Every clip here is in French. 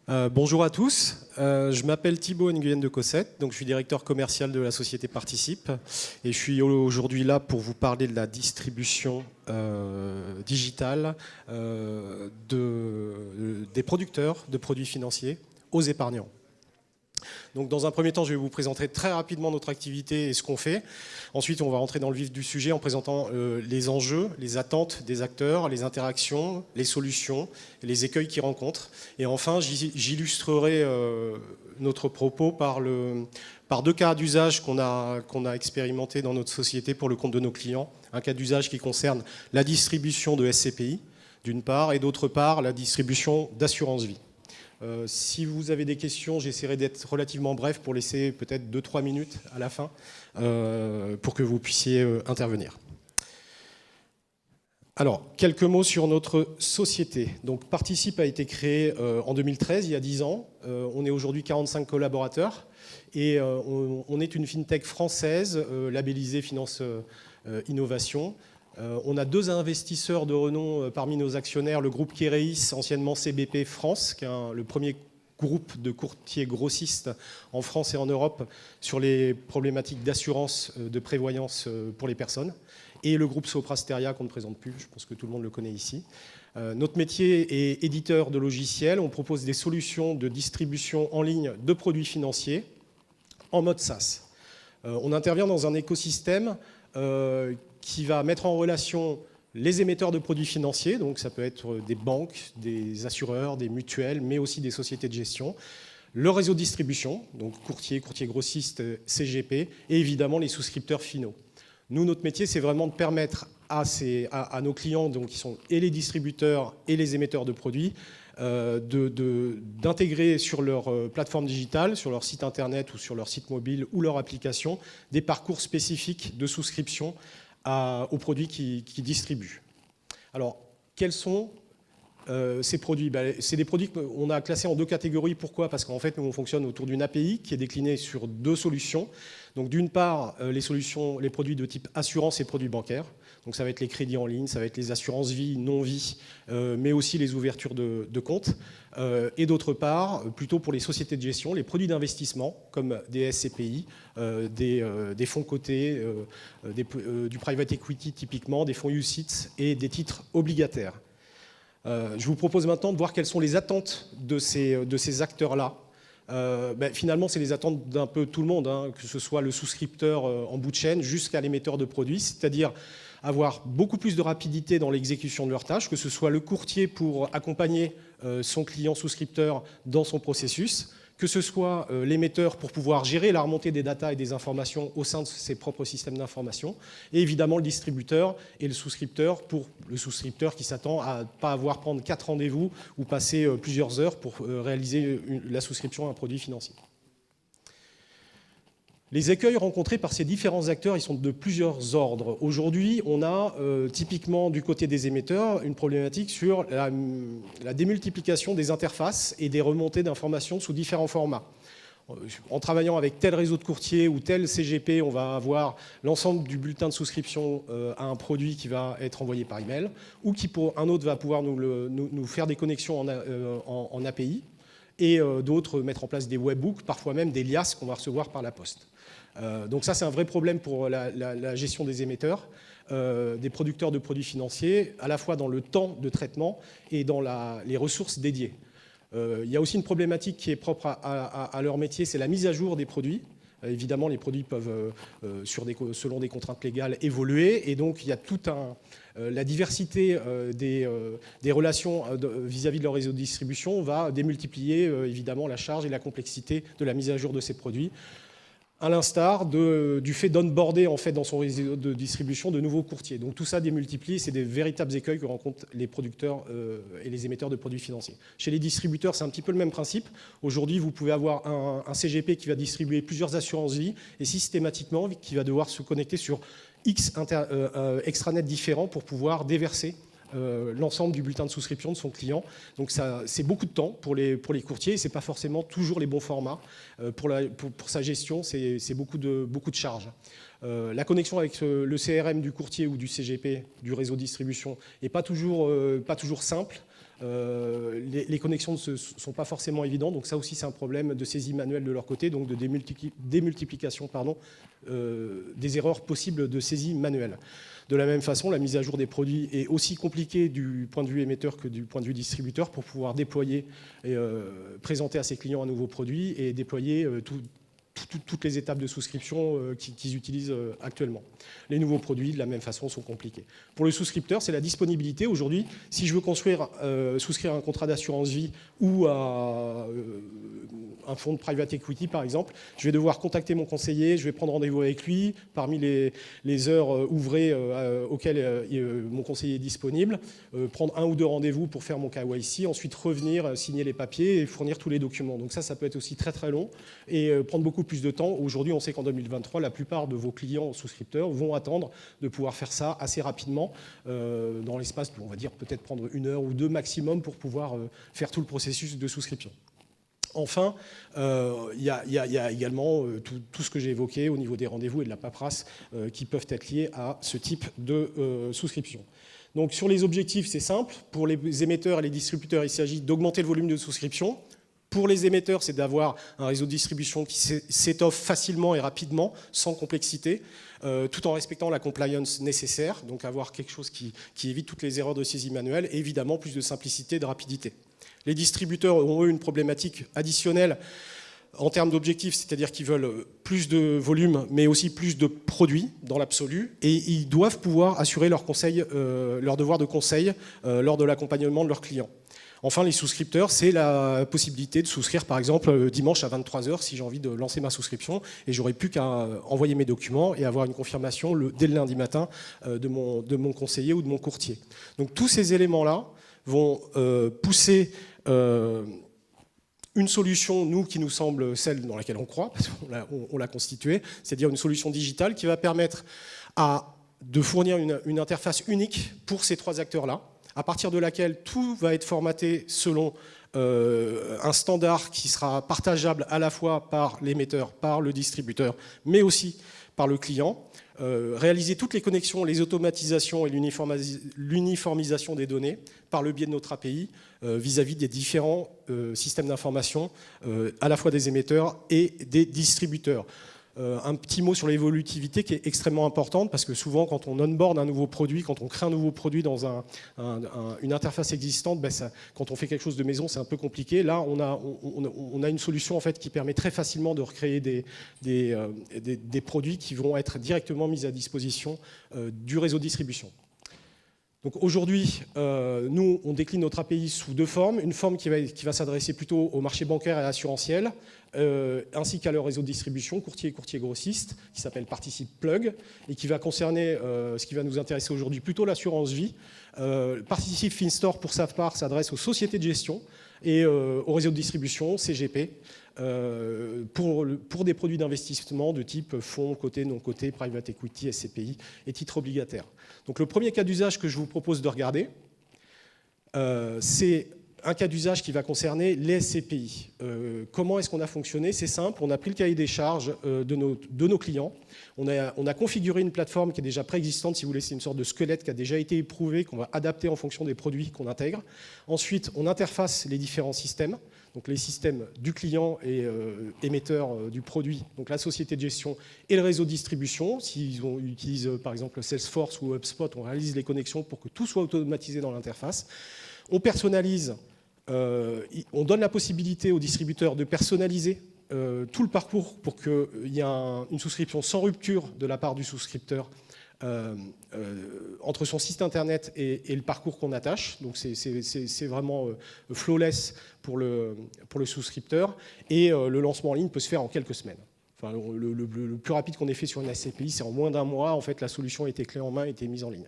Bonjour à tous, je m'appelle Thibaut Nguyen de Cossette, donc je suis directeur commercial de la société Participe et je suis aujourd'hui là pour vous parler de la distribution digitale des producteurs de produits financiers aux épargnants. Donc dans un premier temps, je vais vous présenter très rapidement notre activité et ce qu'on fait. Ensuite, on va rentrer dans le vif du sujet en présentant les enjeux, les attentes des acteurs, les interactions, les solutions, les écueils qu'ils rencontrent. Et enfin, j'illustrerai notre propos par deux cas d'usage qu'on a expérimenté dans notre société pour le compte de nos clients. Un cas d'usage qui concerne la distribution de SCPI, d'une part, et d'autre part, la distribution d'assurance vie. Si vous avez des questions, j'essaierai d'être relativement bref pour laisser peut-être 2-3 minutes à la fin pour que vous puissiez intervenir. Alors, quelques mots sur notre société. Donc, Participe a été créé en 2013, il y a 10 ans. On est aujourd'hui 45 collaborateurs et on est une fintech française labellisée Finance Innovation. On a deux investisseurs de renom parmi nos actionnaires, le groupe Kereis, anciennement CBP France, qui est le premier groupe de courtiers grossistes en France et en Europe sur les problématiques d'assurance, de prévoyance pour les personnes, et le groupe Soprasteria qu'on ne présente plus, je pense que tout le monde le connaît ici. Notre métier est éditeur de logiciels, on propose des solutions de distribution en ligne de produits financiers en mode SaaS. On intervient dans un écosystème qui va mettre en relation les émetteurs de produits financiers, donc ça peut être des banques, des assureurs, des mutuelles, mais aussi des sociétés de gestion, le réseau de distribution, donc courtiers grossistes, CGP, et évidemment les souscripteurs finaux. Nous, notre métier, c'est vraiment de permettre à nos clients, donc, qui sont et les distributeurs et les émetteurs de produits, d'intégrer sur leur plateforme digitale, sur leur site internet ou sur leur site mobile ou leur application, des parcours spécifiques de souscription aux produits qu'ils distribuent. Alors, quels sont ces produits? C'est des produits qu'on a classés en deux catégories. Pourquoi? Parce qu'en fait, nous, on fonctionne autour d'une API qui est déclinée sur deux solutions. Donc, d'une part, les produits de type assurance et produits bancaires. Donc, ça va être les crédits en ligne, ça va être les assurances vie, non-vie, mais aussi les ouvertures de comptes. Et d'autre part, plutôt pour les sociétés de gestion, les produits d'investissement, comme des SCPI, des fonds cotés, du private equity typiquement, des fonds UCITS et des titres obligataires. Je vous propose maintenant de voir quelles sont les attentes de ces acteurs-là. Finalement, c'est les attentes d'un peu tout le monde, hein, que ce soit le souscripteur en bout de chaîne jusqu'à l'émetteur de produits, c'est-à-dire avoir beaucoup plus de rapidité dans l'exécution de leurs tâches, que ce soit le courtier pour accompagner son client souscripteur dans son processus, que ce soit l'émetteur pour pouvoir gérer la remontée des datas et des informations au sein de ses propres systèmes d'information, et évidemment le distributeur et le souscripteur pour le souscripteur qui s'attend à ne pas avoir prendre 4 rendez-vous ou passer plusieurs heures pour réaliser la souscription à un produit financier. Les écueils rencontrés par ces différents acteurs, ils sont de plusieurs ordres. Aujourd'hui, on a typiquement du côté des émetteurs une problématique sur la démultiplication des interfaces et des remontées d'informations sous différents formats. En travaillant avec tel réseau de courtiers ou tel CGP, on va avoir l'ensemble du bulletin de souscription à un produit qui va être envoyé par email, ou qui pour un autre va pouvoir nous faire des connexions en API, et d'autres mettre en place des webbooks, parfois même des liasses qu'on va recevoir par la poste. Donc ça, c'est un vrai problème pour la gestion des émetteurs, des producteurs de produits financiers, à la fois dans le temps de traitement et dans les ressources dédiées. Il y a aussi une problématique qui est propre à leur métier, c'est la mise à jour des produits. Évidemment, les produits peuvent, selon des contraintes légales, évoluer. Et donc, il y a toute la diversité des relations vis-à-vis de leur réseau de distribution va démultiplier, évidemment, la charge et la complexité de la mise à jour de ces produits, à l'instar du fait d'onboarder en fait, dans son réseau de distribution de nouveaux courtiers. Donc tout ça démultiplie, c'est des véritables écueils que rencontrent les producteurs et les émetteurs de produits financiers. Chez les distributeurs, c'est un petit peu le même principe. Aujourd'hui, vous pouvez avoir un CGP qui va distribuer plusieurs assurances vie et systématiquement qui va devoir se connecter sur X extranets différents pour pouvoir déverser l'ensemble du bulletin de souscription de son client. Donc c'est beaucoup de temps pour les courtiers et ce n'est pas forcément toujours les bons formats. Pour sa gestion, c'est beaucoup de charges. La connexion avec le CRM du courtier ou du CGP, du réseau de distribution, n'est pas toujours simple. les connexions ne sont pas forcément évidentes, donc ça aussi c'est un problème de saisie manuelle de leur côté, donc de démultiplication des erreurs possibles de saisie manuelle. De la même façon, la mise à jour des produits est aussi compliquée du point de vue émetteur que du point de vue distributeur pour pouvoir déployer et présenter à ses clients un nouveau produit et déployer toutes les étapes de souscription qu'ils utilisent actuellement. Les nouveaux produits, de la même façon, sont compliqués. Pour le souscripteur, c'est la disponibilité. Aujourd'hui, si je veux souscrire un contrat d'assurance vie ou à un fonds de private equity, par exemple, je vais devoir contacter mon conseiller, je vais prendre rendez-vous avec lui, parmi les heures ouvrées auxquelles mon conseiller est disponible, prendre 1 ou 2 rendez-vous pour faire mon KYC, ensuite revenir, signer les papiers et fournir tous les documents. Donc ça peut être aussi très très long et prendre beaucoup plus de temps. Aujourd'hui, on sait qu'en 2023, la plupart de vos clients souscripteurs vont attendre de pouvoir faire ça assez rapidement, dans l'espace, on va dire peut-être prendre 1 heure ou 2 maximum pour pouvoir faire tout le processus de souscription. Enfin, il y a également tout ce que j'ai évoqué au niveau des rendez-vous et de la paperasse qui peuvent être liés à ce type de souscription. Donc sur les objectifs, c'est simple. Pour les émetteurs et les distributeurs, il s'agit d'augmenter le volume de souscription. Pour les émetteurs, c'est d'avoir un réseau de distribution qui s'étoffe facilement et rapidement, sans complexité, tout en respectant la compliance nécessaire, donc avoir quelque chose qui évite toutes les erreurs de saisie manuelle, et évidemment plus de simplicité et de rapidité. Les distributeurs ont eu une problématique additionnelle en termes d'objectifs, c'est-à-dire qu'ils veulent plus de volume, mais aussi plus de produits dans l'absolu, et ils doivent pouvoir assurer leur devoir de conseil lors de l'accompagnement de leurs clients. Enfin, les souscripteurs, c'est la possibilité de souscrire, par exemple, dimanche à 23 h si j'ai envie de lancer ma souscription, et j'aurais plus qu'à envoyer mes documents et avoir une confirmation dès le lundi matin de mon conseiller ou de mon courtier. Donc tous ces éléments-là vont pousser une solution, nous, qui nous semble celle dans laquelle on croit, parce qu'on l'a constituée, c'est-à-dire une solution digitale qui va permettre de fournir une interface unique pour ces 3 acteurs-là, à partir de laquelle tout va être formaté selon un standard qui sera partageable à la fois par l'émetteur, par le distributeur, mais aussi par le client. Réaliser toutes les connexions, les automatisations et l'uniformisation des données par le biais de notre API vis-à-vis des différents systèmes d'information, à la fois des émetteurs et des distributeurs. Un petit mot sur l'évolutivité qui est extrêmement importante parce que souvent quand on onboard un nouveau produit, quand on crée un nouveau produit dans une interface existante, quand on fait quelque chose de maison c'est un peu compliqué. Là on a une solution en fait qui permet très facilement de recréer des produits qui vont être directement mis à disposition du réseau de distribution. Donc aujourd'hui, nous, on décline notre API sous 2 formes. Une forme qui va s'adresser plutôt au marché bancaire et assurantiel, ainsi qu'à leur réseau de distribution, courtier et courtier grossiste, qui s'appelle Participe Plug, et qui va concerner ce qui va nous intéresser aujourd'hui, plutôt l'assurance vie. Participe Finstore, pour sa part, s'adresse aux sociétés de gestion et au réseau de distribution, CGP, pour des produits d'investissement de type fonds, cotés, non cotés, private equity, SCPI et titres obligataires. Donc le premier cas d'usage que je vous propose de regarder, c'est un cas d'usage qui va concerner les SCPI. Comment est-ce qu'on a fonctionné? C'est simple, on a pris le cahier des charges de nos clients, on a configuré une plateforme qui est déjà préexistante, si vous voulez, c'est une sorte de squelette qui a déjà été éprouvé, qu'on va adapter en fonction des produits qu'on intègre. Ensuite, on interface les différents systèmes, donc les systèmes du client et émetteur du produit, donc la société de gestion et le réseau de distribution. S'ils utilisent par exemple Salesforce ou HubSpot, on réalise les connexions pour que tout soit automatisé dans l'interface. On personnalise, on donne la possibilité aux distributeurs de personnaliser tout le parcours pour qu'il y ait une souscription sans rupture de la part du souscripteur entre son site internet et le parcours qu'on attache. Donc c'est vraiment flawless pour le souscripteur et le lancement en ligne peut se faire en quelques semaines. Enfin, le plus rapide qu'on ait fait sur une SCPI, c'est en moins d'1 mois. En fait, la solution était clé en main, était mise en ligne.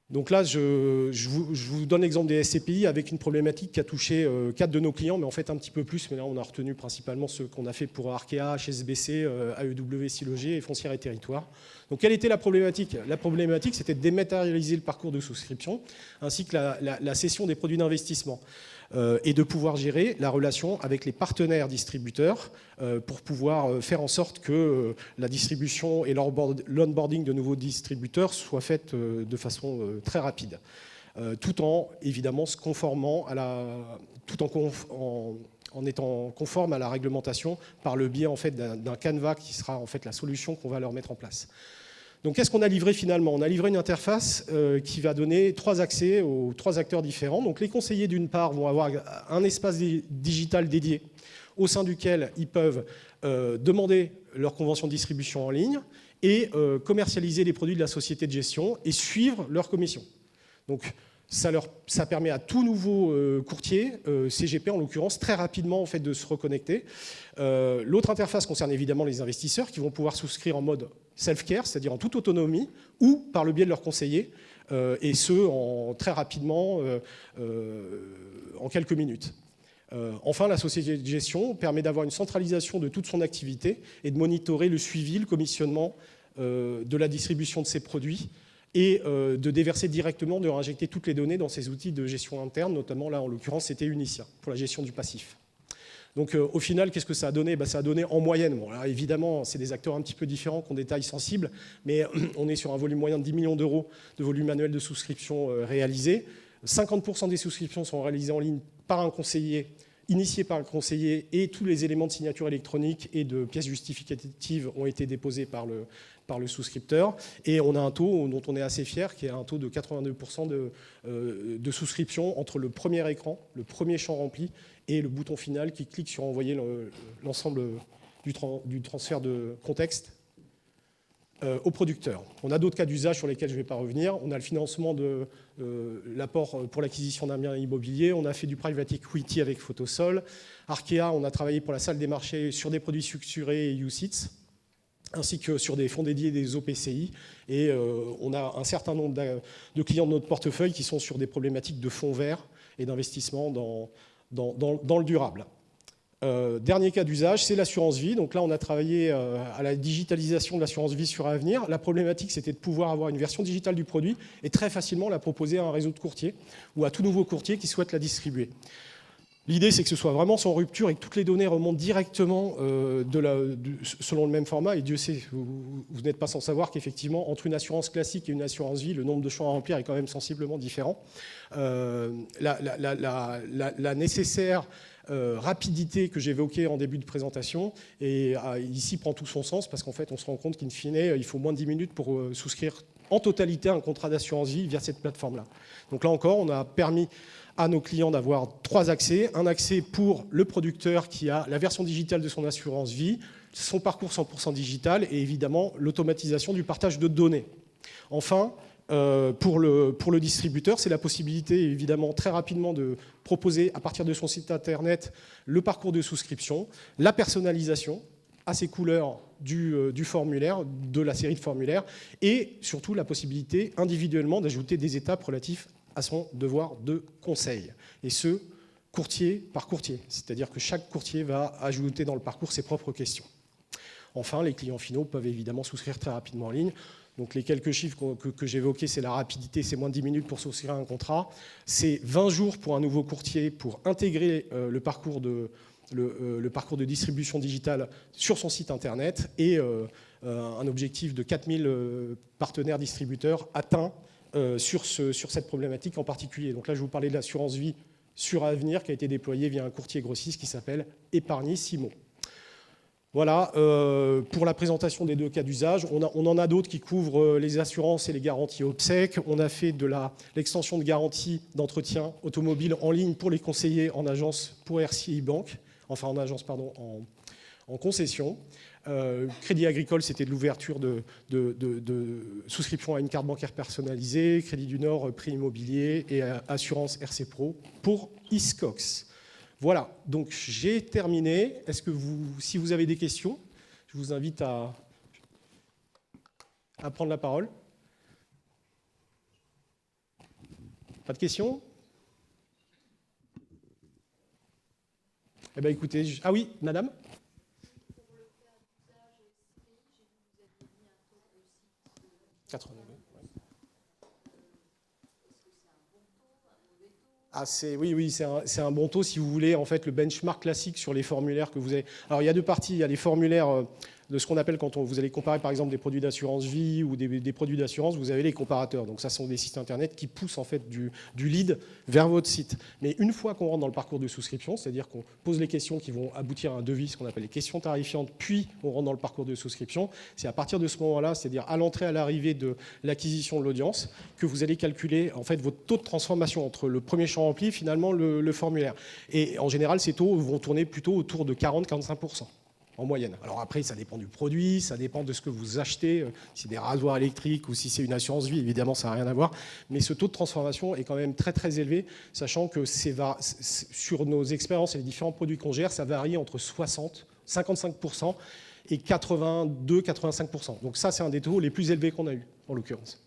Donc là, je vous donne l'exemple des SCPI avec une problématique qui a touché 4 de nos clients, mais en fait un petit peu plus. Mais là, on a retenu principalement ceux qu'on a fait pour Arkea, HSBC, AEW, Siloger et Foncière et Territoire. Donc quelle était la problématique? La problématique, c'était de dématérialiser le parcours de souscription, ainsi que la cession des produits d'investissement. Et de pouvoir gérer la relation avec les partenaires distributeurs pour pouvoir faire en sorte que la distribution et l'onboarding de nouveaux distributeurs soient faites de façon très rapide. tout en évidemment se conformant en étant conforme à la réglementation par le biais en fait, d'un canevas qui sera en fait la solution qu'on va leur mettre en place. Donc qu'est-ce qu'on a livré finalement? On a livré une interface qui va donner 3 accès aux 3 acteurs différents. Donc les conseillers d'une part vont avoir un espace digital dédié au sein duquel ils peuvent demander leur convention de distribution en ligne et commercialiser les produits de la société de gestion et suivre leur commission. Donc ça permet à tout nouveau courtier, CGP en l'occurrence, très rapidement en fait, de se reconnecter. L'autre interface concerne évidemment les investisseurs qui vont pouvoir souscrire en mode self-care, c'est-à-dire en toute autonomie, ou par le biais de leurs conseillers, et ce, très rapidement, en quelques minutes. Enfin, la société de gestion permet d'avoir une centralisation de toute son activité et de monitorer le suivi, le commissionnement de la distribution de ses produits et de déverser directement, de réinjecter toutes les données dans ses outils de gestion interne, notamment là en l'occurrence c'était Unicia pour la gestion du passif. Donc au final, qu'est-ce que ça a donné? Ça a donné en moyenne, bon, là, évidemment c'est des acteurs un petit peu différents qui ont des tailles sensibles, mais on est sur un volume moyen de 10 millions d'euros de volume annuel de souscription réalisé. 50% des souscriptions sont réalisées en ligne par un conseiller, initié par un conseiller, et tous les éléments de signature électronique et de pièces justificatives ont été déposés par le souscripteur. Et on a un taux dont on est assez fier, qui est un taux de 82% de souscription entre le premier écran, le premier champ rempli, et le bouton final qui clique sur envoyer l'ensemble du transfert de contexte au producteur. On a d'autres cas d'usage sur lesquels je ne vais pas revenir. On a le financement de l'apport pour l'acquisition d'un bien immobilier. On a fait du private equity avec Photosol. Arkea, on a travaillé pour la salle des marchés sur des produits structurés et UCITS, ainsi que sur des fonds dédiés des OPCI. Et on a un certain nombre de clients de notre portefeuille qui sont sur des problématiques de fonds verts et d'investissement dans le durable. Dernier cas d'usage, c'est l'assurance vie. Donc là, on a travaillé à la digitalisation de l'assurance vie sur Avenir. La problématique, c'était de pouvoir avoir une version digitale du produit et très facilement la proposer à un réseau de courtiers ou à tout nouveau courtier qui souhaite la distribuer. L'idée, c'est que ce soit vraiment sans rupture et que toutes les données remontent directement selon le même format. Et Dieu sait, vous n'êtes pas sans savoir qu'effectivement, entre une assurance classique et une assurance vie, le nombre de champs à remplir est quand même sensiblement différent. La nécessaire rapidité que j'évoquais en début de présentation, et ici prend tout son sens, parce qu'en fait, on se rend compte qu'in fine, il faut moins de 10 minutes pour souscrire en totalité un contrat d'assurance vie via cette plateforme-là. Donc là encore, on a permis à nos clients d'avoir 3 accès. Un accès pour le producteur qui a la version digitale de son assurance vie, son parcours 100% digital et évidemment l'automatisation du partage de données. Enfin, pour le distributeur, c'est la possibilité évidemment très rapidement de proposer à partir de son site internet le parcours de souscription, la personnalisation à ses couleurs du formulaire, de la série de formulaires, et surtout la possibilité individuellement d'ajouter des étapes relatives à son devoir de conseil. Et ce, courtier par courtier. C'est-à-dire que chaque courtier va ajouter dans le parcours ses propres questions. Enfin, les clients finaux peuvent évidemment souscrire très rapidement en ligne. Donc les quelques chiffres que j'évoquais, c'est la rapidité, c'est moins de 10 minutes pour souscrire un contrat. C'est 20 jours pour un nouveau courtier pour intégrer le parcours de distribution digitale sur son site internet et un objectif de 4000 partenaires distributeurs atteints sur cette problématique en particulier. Donc là, je vous parlais de l'assurance vie sur Avenir qui a été déployée via un courtier grossiste qui s'appelle Épargni-Simo. Voilà, pour la présentation des 2 cas d'usage. On en a d'autres qui couvrent les assurances et les garanties obsèques. On a fait de l'extension de garantie d'entretien automobile en ligne pour les conseillers en agence pour RCI Bank, enfin en agence, pardon, en concession. Crédit Agricole, c'était de l'ouverture de souscription à une carte bancaire personnalisée. Crédit du Nord, prix immobilier et assurance RC Pro pour Iscox. Voilà, donc j'ai terminé. Est-ce que si vous avez des questions, je vous invite à prendre la parole. Pas de questions? Eh bien écoutez, ah oui, madame? Ah, oui, c'est un bon taux si vous voulez. En fait, le benchmark classique sur les formulaires que vous avez. Alors, il y a 2 parties. Il y a les formulaires de ce qu'on appelle, quand vous allez comparer par exemple des produits d'assurance vie ou des produits d'assurance, vous avez les comparateurs. Donc ça sont des sites internet qui poussent en fait du lead vers votre site. Mais une fois qu'on rentre dans le parcours de souscription, c'est-à-dire qu'on pose les questions qui vont aboutir à un devis, ce qu'on appelle les questions tarifiantes, puis on rentre dans le parcours de souscription, c'est à partir de ce moment-là, c'est-à-dire à l'entrée, à l'arrivée de l'acquisition de l'audience, que vous allez calculer en fait votre taux de transformation entre le premier champ rempli, finalement le formulaire. Et en général, ces taux vont tourner plutôt autour de 40-45%. En moyenne. Alors après, ça dépend du produit, ça dépend de ce que vous achetez, si c'est des rasoirs électriques ou si c'est une assurance vie, évidemment, ça n'a rien à voir. Mais ce taux de transformation est quand même très très élevé, sachant que sur nos expériences et les différents produits qu'on gère, ça varie entre 55% et 82-85%. Donc ça, c'est un des taux les plus élevés qu'on a eu, en l'occurrence.